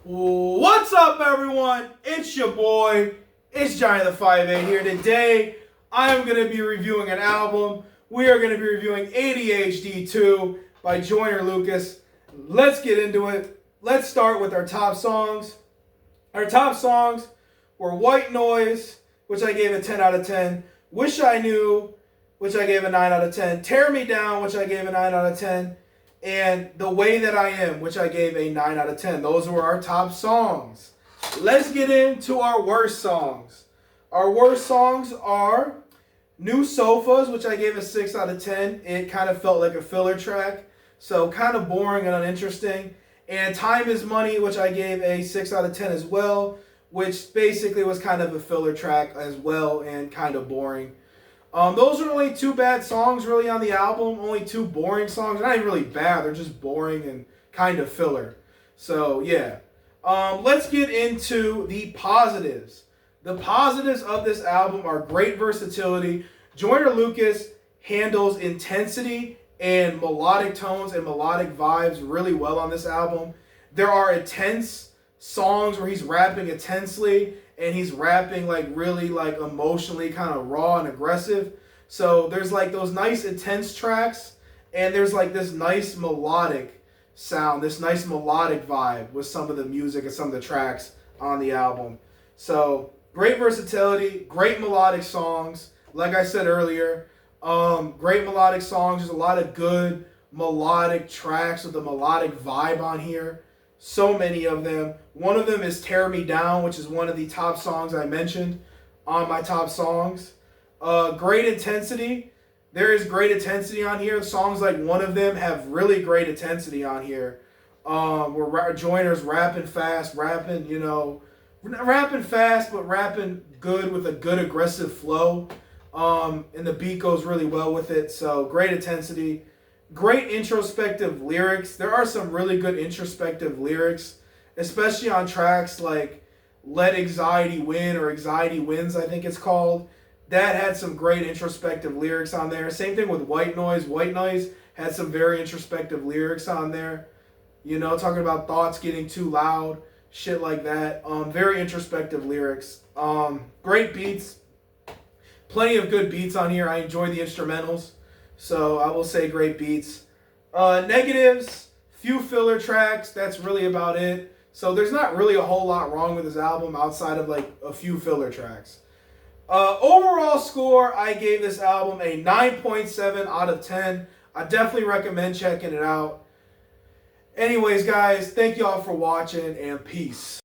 What's up, everyone? It's your boy. It's Johnny the 5'8" here. Today, I am going to be reviewing an album. We are going to be reviewing A.D.H.D 2 by Joyner. Let's get into it. Let's start with our top songs. Our top songs were White Noise, which I gave a 10 out of 10. Wish I Knew, which I gave a 9 out of 10. Tear Me Down, which I gave a 9 out of 10. And The Way That I Am, which I gave a 9 out of 10. Those were our top songs. Let's get into our worst songs. Our worst songs are New Sofas, which I gave a 6 out of 10. It kind of felt like a filler track, so kind of boring and uninteresting. And Time Is Money, which I gave a 6 out of 10 as well, which basically was kind of a filler track as well and kind of boring. Those are only two bad songs really on the album. Only two boring songs. Not even really bad. They're just boring and kind of filler. So, yeah. Let's get into the positives. The positives of this album are great versatility. Joyner handles intensity and melodic tones and melodic vibes really well on this album. There are intense songs where he's rapping intensely and he's rapping like really like emotionally kind of raw and aggressive. So there's like those nice intense tracks and there's like this nice melodic sound, this nice melodic vibe with some of the music and some of the tracks on the album. So great versatility, great melodic songs. Like I said earlier, great melodic songs. There's a lot of good melodic tracks with a melodic vibe on here. So many of them. One of them is Tear Me Down, which is one of the top songs I mentioned on my top songs. Great intensity. There is great intensity on here. Songs like one of them have really great intensity on here. Where Joyner's rapping fast, rapping fast, but rapping good with a good aggressive flow. And the beat goes really well with it. So great intensity. Great introspective lyrics. There are some really good introspective lyrics, especially on tracks like Let Anxiety Win or Anxiety Wins, I think it's called. That had some great introspective lyrics on there. Same thing with White Noise. White Noise had some very introspective lyrics on there. You know, talking about thoughts getting too loud, shit like that. Very introspective lyrics. Great beats. Plenty of good beats on here. I enjoy the instrumentals. So I will say great beats. Negatives, few filler tracks. That's really about it. So there's not really a whole lot wrong with this album outside of like a few filler tracks. Overall score, I gave this album a 9.7 out of 10. I definitely recommend checking it out. Anyways, guys, thank y'all for watching and peace.